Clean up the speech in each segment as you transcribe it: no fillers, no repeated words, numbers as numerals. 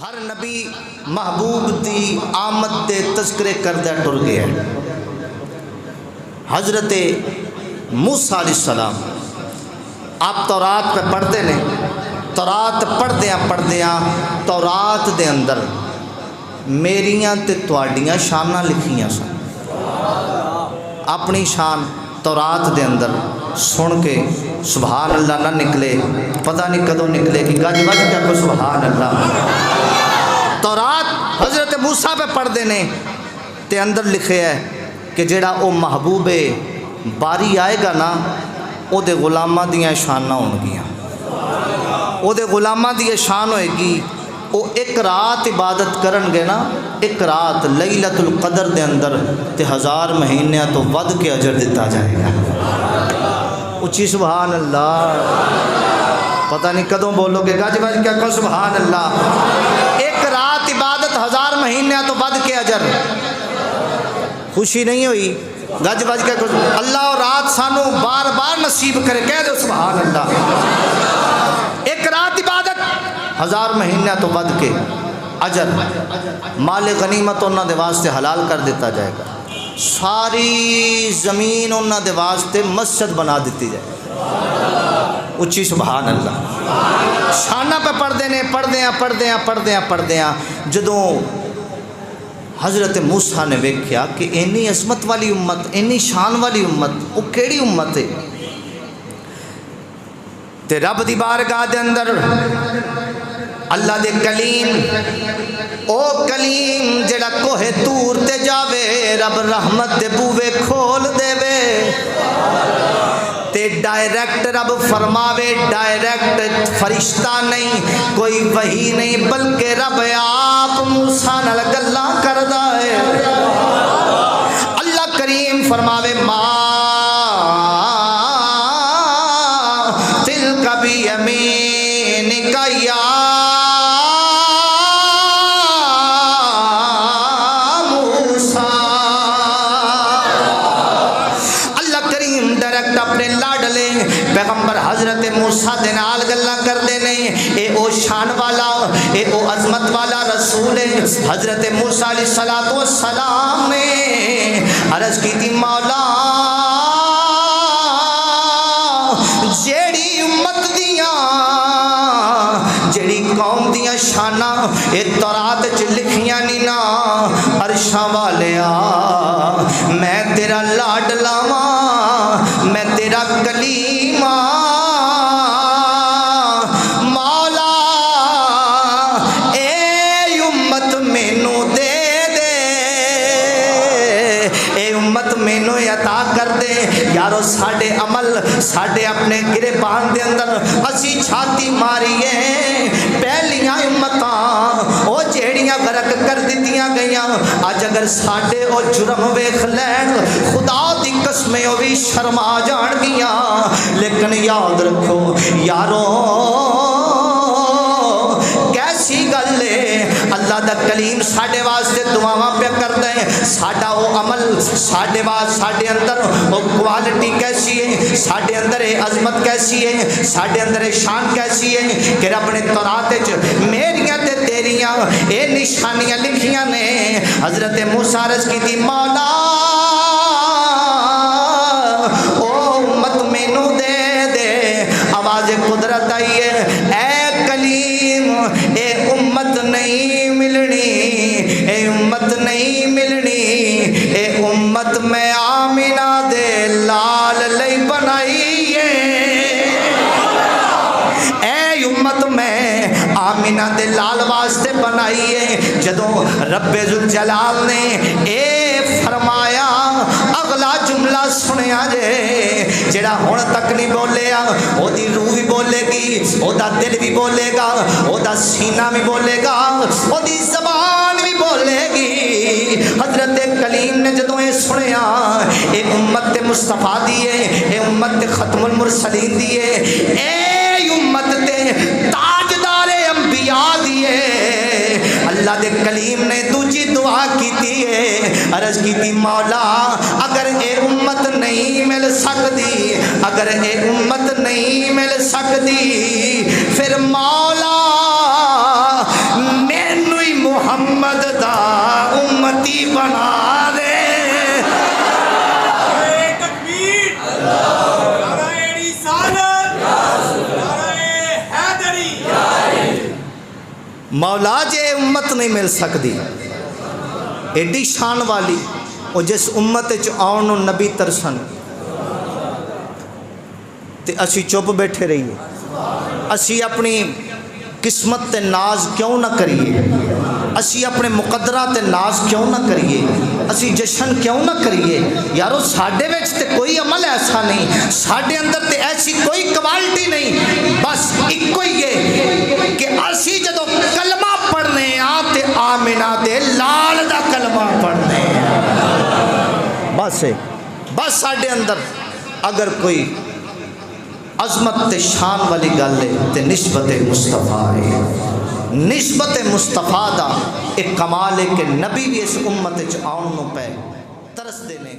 ہر نبی محبوب دی آمد دے تذکرے کردہ ٹر گیا ہے۔ حضرت موسیٰ علیہ السلام آپ تورات پہ پڑھتے نے، تورات پڑھدیاں تورات دے اندر میریاں تے تواڈیاں شاناں لکھیاں سن۔ اپنی شان تورات دے اندر سن کے سبحان اللہ نہ نکلے، پتہ نہیں کدوں نکلے کہ گج بج کیا کو سبحان اللہ۔ تورات حضرت موسیٰ پہ پڑھتے نے تے اندر لکھے ہے کہ جیڑا او محبوب باری آئے گا نا او دے غلاماں دیاں شاناں ہون گیاں، او دے غلاماں دی شان ہوئے گی، او ایک رات عبادت کرن گے نا، ایک رات لیلۃ القدر دے اندر تے 1000 مہینیاں تو ود کے اجر دیتا جائے گا۔ اچھی سبحان اللہ، پتہ نہیں کدوں بولو گے گج بج کیا کو سبحان اللہ۔ ایک رات عبادت 1000 مہینیاں تو ود کے اجر، خوشی نہیں ہوئی؟ گج بج کے اللہ اور رات سانو بار بار نصیب کرے، کہہ دو سبحان اللہ۔ ایک رات عبادت 1000 مہینہ تو ود کے اجر، مال غنیمت انہاں دے واسطے حلال کر دیتا جائے گا، ساری زمین انہاں دے واسطے مسجد بنا دیتی جائے گا۔ اچھی سبحان اللہ۔ شانہ پہ پڑھدیاں جدوں حضرت موسیٰ نے ویکھیا کہ اینی عظمت والی امت، اینی شان والی امت، وہ کیڑی امت ہے؟ تے رب دی بارگاہ دے اندر اللہ دے کلیم، او کلیم جڑا کوہ تور تے جاوے رب رحمت دے بوے کھول دے وے، تے ڈائریکٹ رب فرماوے، ڈائریکٹ فرشتہ نہیں، کوئی وحی نہیں، بلکہ رب آپ موسیٰ نال گلاں کردا ہے۔ اللہ کریم فرماوے ما تلک بیمینک یا پیغمبر حضرت موسیٰ دے نال گلاں کردے نے، اے او شان والا، اے او عظمت والا رسول ہے۔ حضرت موسیٰ علیہ السلام نے عرض کی تھی مولا جیڑی امت دیاں، جیڑی قوم دیاں شاناں اے تورات چ لکھیاں نہیں نا، عرشاں والیا میں تیرا لاڈلا واں، میں تیرا کلیم مولا، اے امت مینو دے دے، اے امت مینو عطا کر دے۔ یارو ساڈے عمل، ساڈے اپنے گریبان دے اندر اسی چھاتی ماریے، پہلیاں امتاں او جیڑیاں غرق کر دتیاں گئیاں، اج اگر ساڈے او جرم ویکھ لین خدا دی قسمیں او بھی شرما جان گیاں۔ لیکن یاد رکھو یارو کیسی گل ہے، اللہ دا کلیم ساڈے واسطے دعاواں پہ کردا ہے، ساڈا او عمل ساڈے واسطے، ساڈے اندر او کوالٹی کیسی ہے، ساڈے اندر اے عظمت کیسی ہے، ساڈے اندر اے شان کیسی ہے کہ رب نے تورات وچ میریاں تے تیریاں اے نشانیاں لکھیاں نے۔ حضرت موسیٰ عرض کی تھی مولا او امت مینو دے دے، آواز قدرت آئی ہے، اے کلیم اے امت نہیں ملنی، اے امت نہیں ملنی، اے امت میں آمینہ دے لال لئی بنائی ہے، اے امت میں آمینہ دے لال واسطے بنائی ہے۔ جدوں رب ذوالجلال نے اے فرمایا اگلا جملہ سنیا جے، جڑا ہن تک نہیں بولیا او دی روح بھی بولے گی، او دا دل بھی بولے گا، او دا سینہ بھی بولے گا، او دی زبان بھی بولے گی۔ حضرت کلیم نے جدوں اے سنیا، اے امت مصطفیٰ دیے، اے امت ختم المرسلین دیے، اے امت تے تاجدار انبیاء دیے، اللہ دے کلیم نے دوجی دعا کیتی ہے، عرض کیتی مولا اگر اے امت نہیں مل سکتی، اگر اے امت نہیں مل سکتی، پھر مولا میں مولا جے امت نہیں مل سکتی ایڈی شان والی وہ جس امت آن نبی ترسن تے اسی چپ بیٹھے رہیے، اسی اپنی قسمت تے ناز کیوں نہ کریے، اسی اپنے مقدرہ تے ناز کیوں نہ کریے، اسی جشن کیوں نہ کریے؟ یارو ساڈے وچ تے کوئی عمل ایسا نہیں، ساڈے اندر تے ایسی کوئی کوالٹی نہیں، بس ایکو ہی ہے کہ اسی جدو کلمہ پڑھنے تے آمنہ دے لال دا کلمہ پڑھنے بس ہے، بس ساڈے اندر اگر کوئی عظمت تے شان والی گل ہے تے نسبت مصطفیٰ ہے، نسبت مصطفیٰ دا ایک کمال ہے کہ نبی بھی اس امت آن نو پہ ترس دینے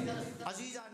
عزیزان